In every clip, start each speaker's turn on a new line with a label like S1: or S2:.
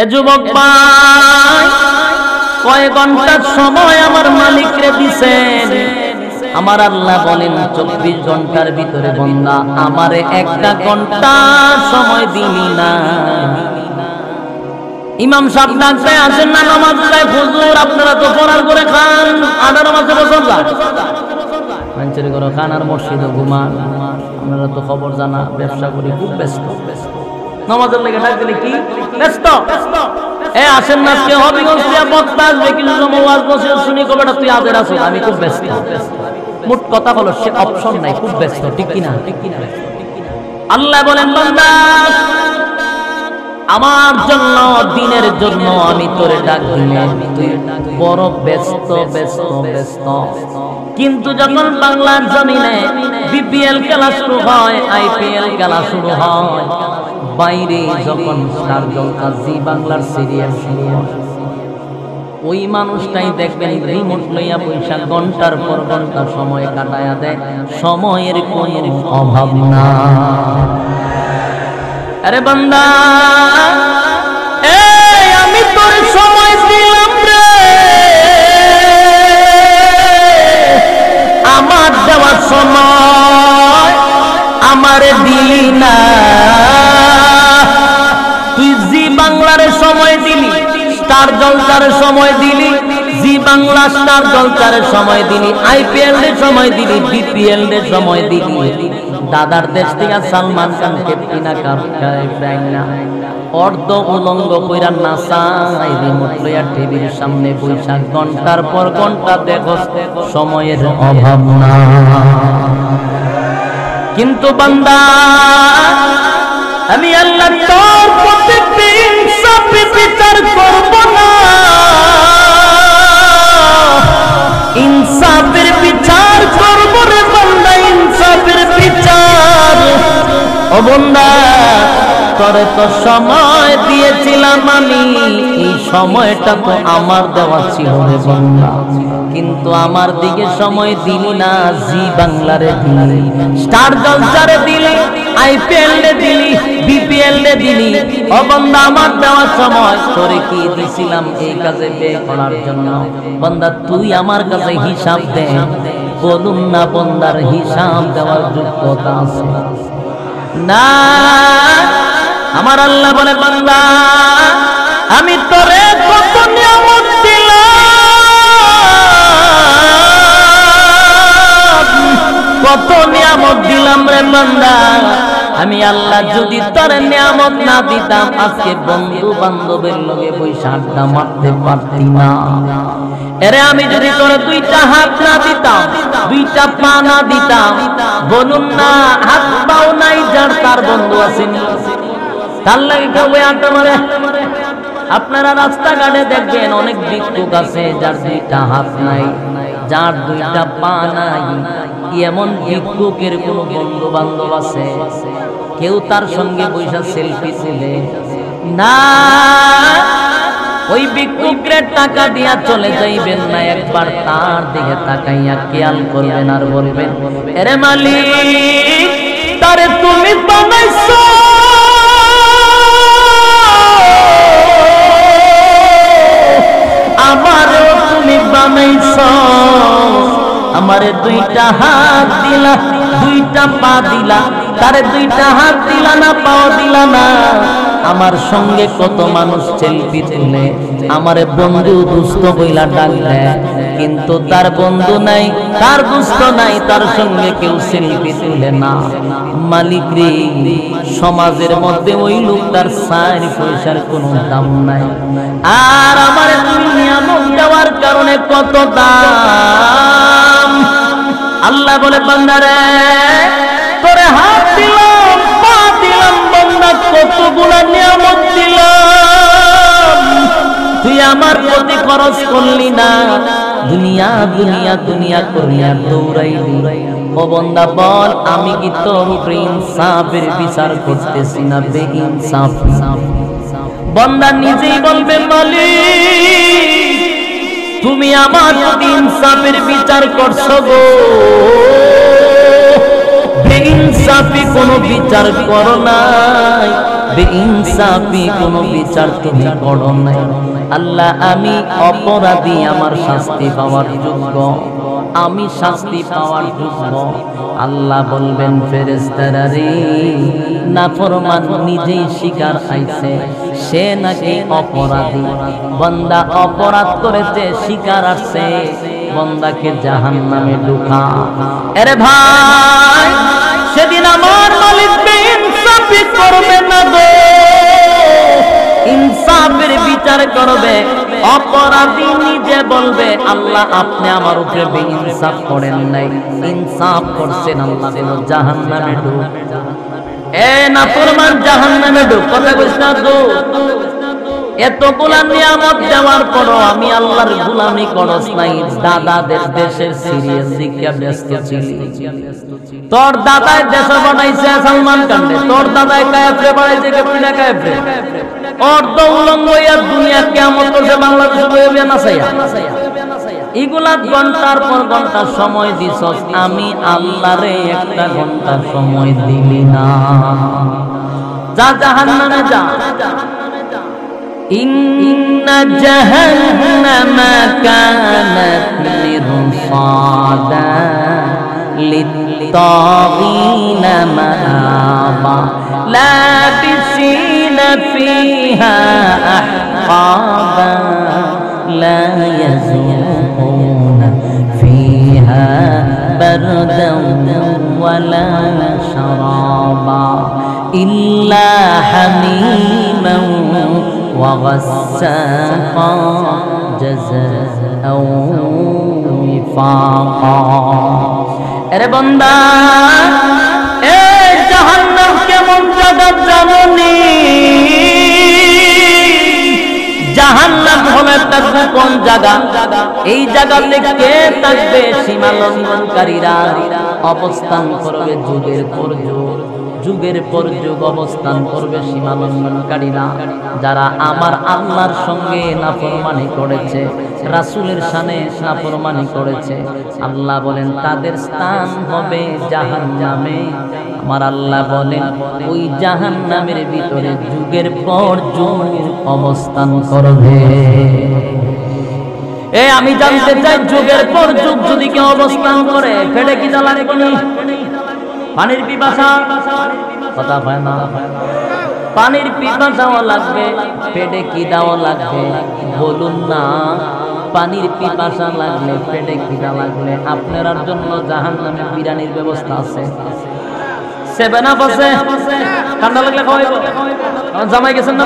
S1: এ যুবক ভাই, কয় ঘন্টার সময় আমার মালিকরে দিছেন? আমার আল্লাহ বলেন 24 ঘন্টার ভিতরে বান্দা আমারে একটা ঘন্টা সময় দিলি না। ইমাম সাহেব ডাকতে আসেন না নামাজ পড়ায়, হুজুর আপনারা তো ফরার করে খান, আদার নামাজে বসন যায় মানুষের ঘরে খান আর মসজিদে ঘুমান। আপনারা তো খবর জানা, ব্যবসা করি, খুব ব্যস্ত। নামাজের লেগে ডাক দিলে কি ব্যস্ত? এ আসেন না, কে হবিগঞ্জ দিয়া বক্তা আসবে, কিন্তু ওয়াজ নসিহত শুনি কবেটা তুই আদের আছো, আমি খুব ব্যস্ত। মোট কথা হলো সে অপশন নাই, খুব ব্যস্ত, ঠিক কিনা? আল্লাহ বলেন বান্দা আমার জন্য, দিনের জন্য আমি তোরে ডাক দিলে তুই বড় ব্যস্ত ব্যস্ত ব্যস্ত। কিন্তু যখন বাংলার জমিনে বিপিএল খেলা শুরু হয়, আইপিএল খেলা শুরু হয়, বাইরে যখন স্টার জলসা জি বাংলার সিরিয়াল শুরু হয়, ওই মানুষটাই দেখবেন রিমোট লইয়া পয়সা ঘন্টার পর ঘন্টা সময় কাটায়া দেয়, সময়ের কোনো অভাব না। আরে বান্দা, এই আমি তোর সময় দিলাম রে, আমার দেওয়ার সময় আমারে দিলি না। তুই জি বাংলার সময় দিলি, স্টার জলসার সময় দিলি, জি বাংলা স্টার জলসার সময় দিলি, আইপিএল এর সময় দিলি, বিপিএল এর সময় দিলি, দাদার দেশ থেকে সালমান খান ক্যাপ্টেনা কাপ খায় না, অর্ধ উলঙ্গ কইরা নাচাই, রিমোট লইয়া টিভির সামনে বৈশাখ ঘন্টার পর ঘন্টা দেখো, সময়ের অভাব না। কিন্তু বান্দা আমি আল্লাহ তোর প্রতি ইনসাফি বিচার করব না, ইনসাফের বিচার করব রে বান্দা, ইনসাফের বিচার। ও বান্দা, তোরে তো সময় দিয়েছিলাম আমি, এই সময়টা তো আমার দেওয়া ছিল রে বান্দা, কিন্তু আমার দিকে সময় দিলি না। জি বাংলারে দিলি, স্টার জলসারে দিলি, আইপিএল এ দিলি, বিপিএল এ দিলি। ও বান্দা, আমার দেওয়ার সময় তোরে কি দিছিলাম এই কাজে ব্যয় করার জন্য? বান্দা তুই আমার কাছে হিসাব দে, বলুন না বান্দার হিসাব দেওয়ার যোগ্যতা আছে না? আমার আল্লাহ বলে বান্দা আমি তোরে কত নিয়ামত দিলাম, কত নিয়ামত দিলাম রে বান্দা। আমি আল্লাহ যদি তোর নিয়ামত না দিতাম, আজকে বন্ধু বান্ধবের লগে বসে আড্ডা মারতে পারতি না। এরে আমি যদি তোর দুইটা হাত না দিতাম, দুইটা পা না দিতাম, বলুন না হাত পাও নাই যার, তার বন্ধু আসেনি, তার লাগে কেউ আড্ডা মারে? আপনারা রাস্তাঘাটে দেখবেন অনেক ভিক্ষুক আছে যার দুইটা হাত নাই, যার দুইটা পা নাই, এমন ভিক্ষুকের কোন বন্ধু বান্ধব আছে? কেউ তার সঙ্গে বৈশা সেলফি তুলে না। ওই ভিক্ষুকের টাকা দিয়া চলে যাইবেন না, একবার তার দিকে তাকাইয়া খেয়াল করবেন আর বলবেন, আরে মালিক তারে তুমি বানাইছো, আমারও তুমি বানাইছো, আমারে দুইটা হাত দিলা, দুইটা পা দিলা, তারে দুইটা হাত দিলা না, পাও দিলা না। আমার সঙ্গে কত মানুষ সেলফি তুলে, আমারে বন্ধু দুস্থ কইলা ডাক দেয়, কিন্তু তার বন্ধু নাই, তার দুস্থ নাই, তার সঙ্গে কেউ সেলফি তুলে না। মালিক রে, সমাজের মধ্যে ওই লোকটার 4 পয়সার কোনো দাম নাই, আর আমারে তুমি নিয়ামত দেওয়ার কারণে কত দাম। আল্লাহ বলে বান্দারে তোরে হাত দিলাম, পা দিলাম, বান্দা কতগুলা নিয়ামত দিলাম, তুই আমার প্রতি খরচ করলি না, দুনিয়া দুনিয়া দুনিয়া করিয়া দৌড়াইলি। ও বান্দা বল, আমি কি তোর উপরে ইনসাফের বিচার করতেছি না বেইনসাফ? বান্দা নিজেই বলবে মালিক তুমি আমার প্রতি ইনসাফের বিচার করছো গো, বেইনসাফি কোনো বিচার করো নাই। বেইনসাফি কোনো বিচার তুমি করো নাই। আল্লাহ আমি অপরাধী, আমার শাস্তি পাওয়ার যোগ্য, আমি শাস্তি পাওয়ার যোগ্য। আল্লাহ বলবেন ফেরেশতারা রে, নাফরমান নিজেই স্বীকার আইছে সে নাকি অপরাধী, বান্দা অপরাধ করেছে স্বীকার আসছে, বান্দাকে জাহান্নামে ঢুকা। আরে ভাই সেদিন আমার মালিক বেইনসাফি করবে না গো, ইনসাফের বিচার করবে। অপরাধী নিজে বলবে আল্লাহ আপনি আমার উপরে বেইনসাফ করেন নাই, ইনসাফ করছেন, আল্লাহ দিল জাহান্নামে ঢুক। এ নাফরমান জাহান্নামে ঢুক, কথা কইছ না তো? এতগুলা নিয়ামত দেওয়ার পরও আমি আল্লাহর গোলামি করস নাই। দাদাদের দেশের সিরিয়াল দিকে ব্যস্ত ছিলি। তোর দাদায় দেশ বানাইছে সালমান খানরে, তোর দাদায় কায়েফরে বানাইছে কেপিনা কায়েফরে, ওর তো উলঙ্গ হইয়া দুনিয়া কিয়ামত করছে বাংলাদেশে বইবে না চাইয়া। এগুলা ঘন্টার পর ঘন্টা সময় দিছস, আমি আল্লাহরে একটা ঘন্টা সময় দিলি না। যা জাহান্নামে যা। ইন্না জাহান্নামা কানাত মিরসাদা লিত্তাগিনা মাআবা লাবিসিনা ফিহা আহকাবা লা ইয়াযুকুনা ফিহা বারদান ওয়ালা শারাবা ইল্লা হামিমান وغساقا جزاء وفاقا। আরে বান্দা এই জাহান্নাম কেমন জায়গা জানোনি? জাহান্নাম হলো একটা গোপন জায়গা। এই জায়গাতে কে থাকবে? সীমা লঙ্ঘনকারীরা অবস্থান করবে যুগের পর যুগ, যুগের পর যুগ অবস্থান করবে সীমা লঙ্ঘনকারীরা, যারা আমার আল্লাহর সঙ্গে নাফরমানি করেছে, রাসূলের শানে নাফরমানি করেছে। আল্লাহ বলেন তাদের স্থান হবে জাহান্নামে। আমার আল্লাহ বলেন ওই জাহান্নামের ভিতরে যুগের পর যুগ অবস্থান করবে। আমি জানতে চাই যুগের পর যুগ যদি কেউ অবস্থান করে ফেটে কি জ্বালা রে কোনি? পানির পিপাসা, কথা হয় না? পানির পিপাসাও লাগবে, পেটে কি দাও লাগবে বলুন না? পানির পিপাসা লাগলে, পেটে খিদা লাগলে আপনার জন্য জাহান্নামে বিরিয়ানির ব্যবস্থা আছে, 7 আপ আছে, ঠান্ডা লাগলে খাওয়াইবো। জামাই গেছেন না?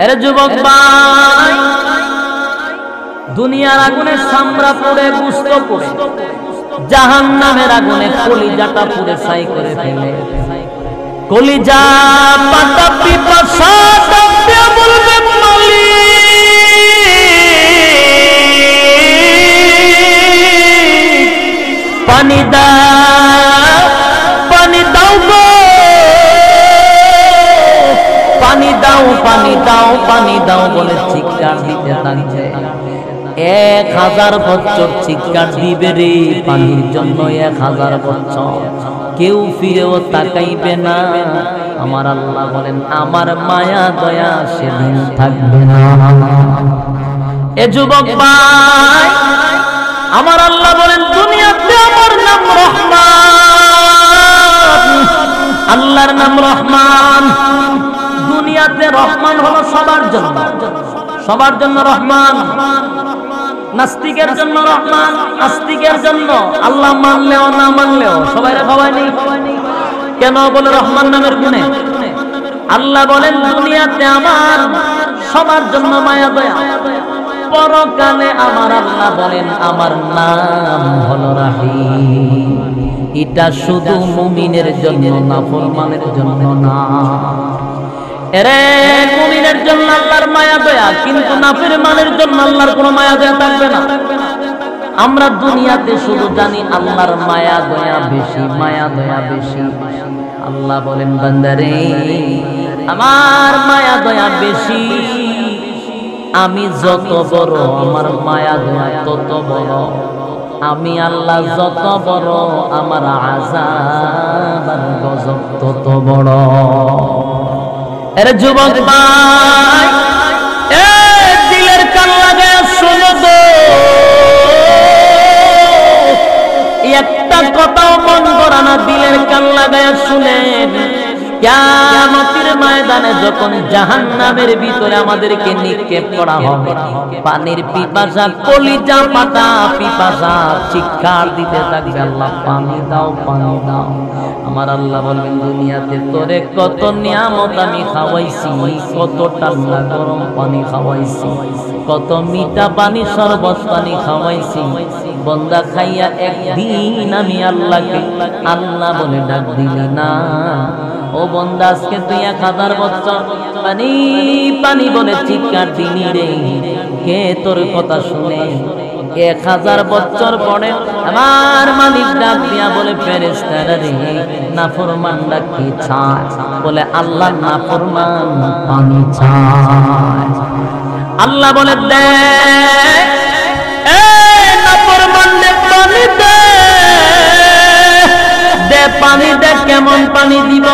S1: আরে যুবক ভাই, দুনিয়ার আগুনে চামড়া পুড়ে, গোশত পুড়ে, জাহান্নামের আগুনে কলিজাটা পুড়ে ছাই করে ফেলে। কলিজা পাতা পিপাসা ডাকতে বলবে মালিক পানি দাও, পানি দাও গো, পানি দাও, পানি দাও, পানি দাও বলে চিৎকার দিতে থাকছে। 1000 বছর চিৎকার দিবে রে পানির জন্য, 1000 বছর কেউ ফিরেও তাকাইবে না। আমার আল্লাহ বলেন আমার মায়া দয়া সেদিন থাকবে না। এ যুবক ভাই, আমার আল্লাহ বলেন দুনিয়াতে আমার নাম রহমান, আল্লাহর নাম রহমান। দুনিয়াতে রহমান হলো সবার জন্য, সবার জন্য রহমান। নাস্তিকের জন্য রহমান, আস্তিকের জন্য, আল্লাহ মানলেও না মানলেও সবাই খাওয়ায় নেই। কেন বলে? রহমান নামের গুণে। আল্লাহ বলেন দুনিয়াতে আমার সবার জন্য মায়া দয়া, পরকালে আমার আল্লাহ বলেন আমার নাম হলো রাহিম। এটা শুধু মুমিনের জন্য, নাফরমানের জন্য না। এরে মুমিনের জন্য আল্লাহর মায়া দয়া, কিন্তু নাফরমানের জন্য আল্লাহর কোনো মায়া দয়া থাকবে না। আমরা দুনিয়াতে শুধু জানি আল্লাহর মায়া দয়া বেশি, মায়া দয়া বেশি। আল্লাহ বলেন বান্দারে আমার মায়া দয়া বেশি, আমি যত বড় আমার মায়া দয়া তত বড়, আমি আল্লাহ যত বড় আমার আযাব আর গজব তত বড়। এর যুবক ভাই, এ দিলের কান লাগায় শোনো গো, একটা কথাও মন করা না, দিলের কান লাগায় শুনেন। কিয়ামতের ময়দানে যখন জাহান্নামের ভিতরে আমাদেরকে নিক্ষেপ করা হবে, পানির পিপাসা, কলিজা পাতা পিপাসা চিৎকার দিতে থাকবে, আল্লাহ পানি দাও, পানি দাও। আমার আল্লাহ বলবেন, দুনিয়াতে তোরে কত নিয়ামত আমি খাওয়াইছি, কত ঠান্ডা গরম পানি খাওয়াইছি, কত মিঠা পানি শরবত পানি খাওয়াইছি, বন্দা খাইয়া একদিন আমি আল্লাহকে আল্লাহ বলে ডাক দিলি না। ও বন্দা, আজকে তুই 1000 বছর পানি পানি বলে চিৎকার দিলি রে, কে তোর কথা শুনে? 1000 বছর পরে আমার মালিক ডাক দিয়া বলে, ফেরেশতারা রে, নাফরমান ডাকি চায়, বলে আল্লাহ নাফরমান পানি চায়। আল্লাহ বলে, দে নাফরমান দে পানি দে, দে পানি দে। কেমন পানি দিব?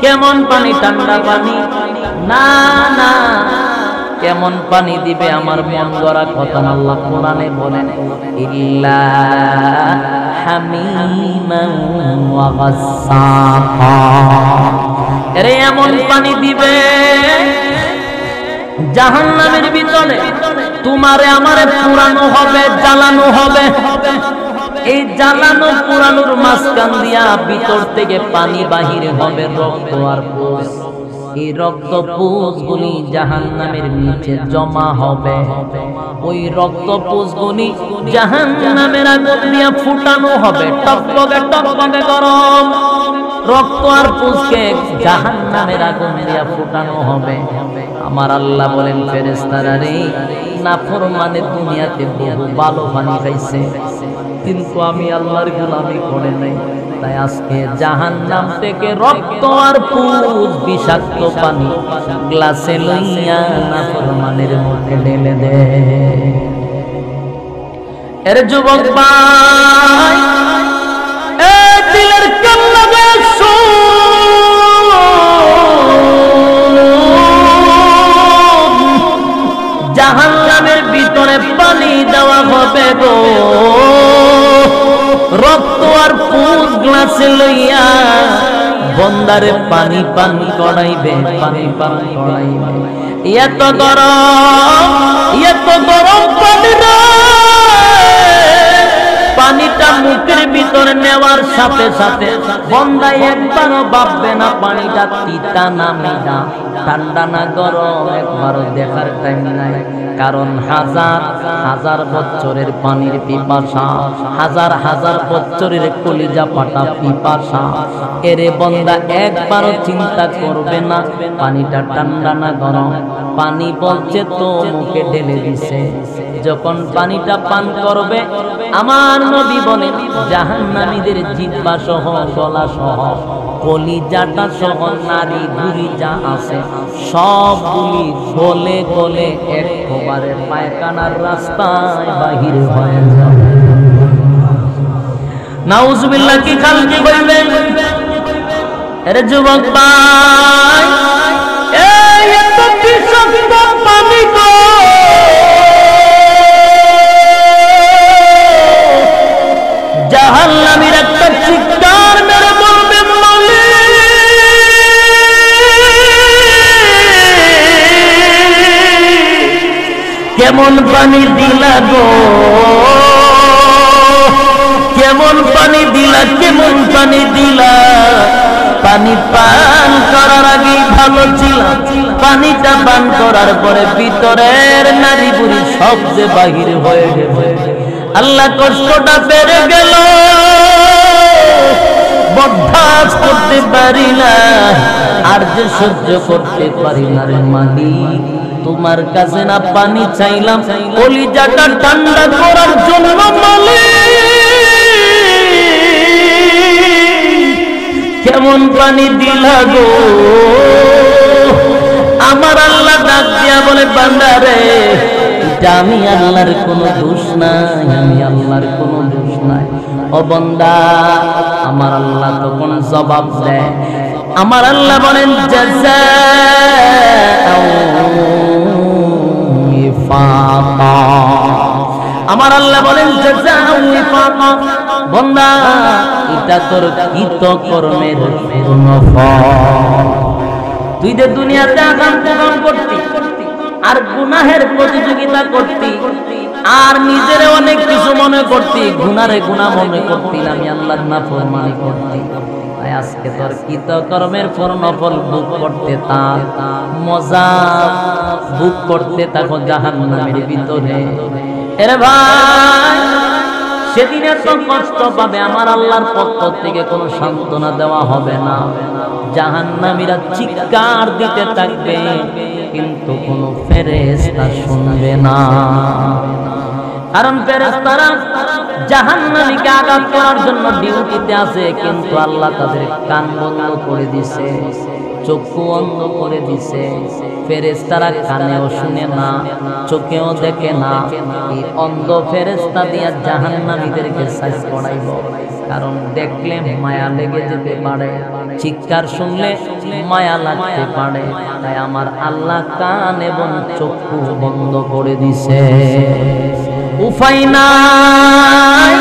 S1: কেমন পানি? ঠান্ডা পানি না, না। কেমন পানি দিবে? আমার মন গড়া কথা আল্লাহ কোরআনে বলেন, ইল্লা হামিমান ওয়া গাসসাকা। আরে এমন পানি দিবে জাহান্নামের ভিতরে তোমারে আমারে পুরানো হবে, জ্বালানো হবে। এই জ্বালানো পুরানোর মাঝখান দিয়া ভিতর থেকে পানি বাহির হবে, রক্ত আর পুষ। এই রক্ত পুষগুলি জাহান্নামের নিচে জমা হবে। ওই রক্ত পুষগুলি জাহান্নামের আগুন দিয়া ফুটানো হবে, টকবগে টকবগে গরম রক্ত আর পুষকে জাহান্নামের আগুন দিয়া ফুটানো হবে। আমার আল্লাহ বলেন, ফেরেশতারা রে, নাফরমানে দুনিয়াতে বহু ভালো পানি খাইছে, কিন্তু আমি আল্লাহর গোলামি করে নাই, তাই আজকে জাহান্নাম থেকে রক্ত আর পুষ বিষাক্ত পানি গ্লাসে লইয়া নাফরমানের মুখে ঢেলে দে। এর যুবক ভাই, এ দিলের কান লাগায় শোন, জাহান্নামের ভিতরে পানি দেওয়া হবে গো, রক্ত আর পুষ গ্লাসে লইয়া বন্দারে পানি পান করাইবে, পানি পান করাইবে। এত গরম, এত গরম পানি না, পানিটা মুখের ভিতরে নেওয়ার সাথে সাথে বন্দা একবারও ভাববে না পানিটা তিতা না মিঠা, ঠান্ডা না গরম, একবারও দেখার টাইম নাই। কারণ হাজার হাজার বছরের পানির পিপাসা, হাজার হাজার বছরের কলিজা পাটা পিপাসা, এরে বন্দা একবারও চিন্তা করবে না পানিটা ঠান্ডা না গরম। পানি বলছে তো মুখে ঢেলে দিছে। যখন পানিটা পান করবে, আমার নবী বলেন, জাহান্নামীদের জিহ্বা সহ, গলা সহ, কলিজাটা সহ, নারী গুলি যা আছে সবগুলি গলে গলে একবারে পায়খানার রাস্তায় বাহির হয়ে যাবে। নাউজুবিল্লাহ। কি খাল কি বলবেন? এর যুবক ভাই, এই এত বিষাক্ত পানি গো, জাহান্নামীর একটা চিৎকার মেরে বলবে, মালিক কেমন পানি দিলা গো, কেমন পানি দিলা, কেমন পানি দিলা। পানি পান করার আগেই ভালো ছিল, পানিটা পান করার পরে ভিতরের নারী বুড়ি সব যে বাহির হয়ে গেছে। আল্লাহ কষ্টটা বেড়ে গেল, বরদাস্ত করতে পারি না, আর যে সহ্য করতে পারি না রে মালিক, তোমার কাছে না পানি চাইলাম কলিজাটা ঠান্ডা করার জন্য মালিক, কেমন পানি দিলা গো। আমার আল্লাহ ডাক দিয়া বলে, বান্দা রে, এটা আমি আল্লাহর কোনো দোষ নাই, আমি আল্লাহর কোনো দোষ নাই। ও বান্দা, আমার আল্লাহ তখন জবাব দেয়, আমার আল্লাহ বলেন জাযাআউ ওয়াফাকা। আমার আল্লাহ বলেন জাযাআউ ওয়াফাকা, বান্দা এটা তোর কৃতকর্মের পূর্ণফল। তুই যে দুনিয়াতে আকাম কুকাম করতি আর গুনাহের প্রতিযোগিতা করতি আর নিজের অনেক কিছু মনে করতি, গুনারে গুনাহ মনে করতি, আমি আল্লাহর নাফরমানি করতি, তাই আজকে তোর কৃতকর্মের পূর্ণফল ভোগ করতে তার মজা ভোগ করতে থাকো জাহান্নামের ভিতরে। এরে ভাই, সেদিন এত কষ্ট পাবে, আমার আল্লাহর পক্ষ থেকে কোনো সান্ত্বনা দেওয়া হবে না। জাহান্নামীরা চিৎকার দিতে থাকবে, কিন্তু কোনো ফেরেশতা শুনবে না। কারণ ফেরেশতারা জাহান্নামীকে আঘাত করার জন্য ডিউটিতে আছে, কিন্তু আল্লাহ তাদের কান বন্ধ করে দিছে, চক্ষু অন্ধ করে দিছে। ফেরেশতারা কানেও শুনে না, চোখেও দেখে না। এই অন্ধ ফেরেশতা দিয়া জাহান্নামীদেরকে সাইজ করাইব। কারণ দেখলে মায়া লেগে যেতে পারে, চিৎকার শুনলে মায়া লাগতে পারে, তাই আমার আল্লাহ কান এবং চক্ষু বন্ধ করে দিছে। উপায় নাই,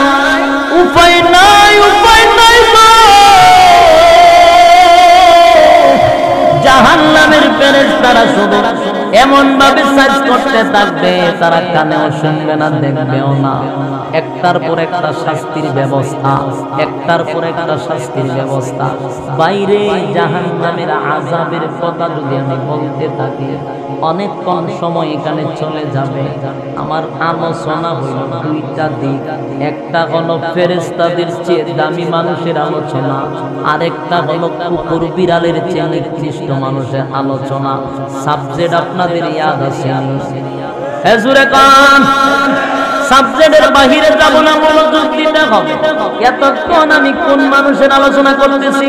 S1: উপায় নাই, উপায় নাই। জাহান্নামের ফেরেশতারা শুধু এমন ভাবে সাইজ করতে থাকবে, তারা কানেও শুনবে না, দেখবেও না। একটার পর একটা শাস্তির ব্যবস্থা, একটার পর একটা শাস্তির ব্যবস্থা। বাইরে জাহান্নামের আযাবের কথা যদি আমি বলতে থাকি, অনেকক্ষণ সময় এখানে চলে যাবে। আমার আলোচনা হইল দুইটা দিক, একটা হলো ফেরেশতাদের চেয়ে দামি মানুষের আলোচনা, আরেকটা হলো কুকুর বিড়ালের চেয়ে নিকৃষ্ট মানুষের আলোচনা। সাবজেক্ট আপনাদের ইয়াদ আছে? হুজুরে কান সাবজেক্টের বাহিরে যাব না, মনোযোগ দিতে হবে। এতক্ষণ আমি কোন মানুষের আলোচনা করতেছি?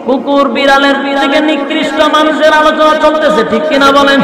S1: কুকুর বিড়ালের থেকে নিকৃষ্ট মানুষের আলোচনা চলতেছে, ঠিক কিনা বলেন?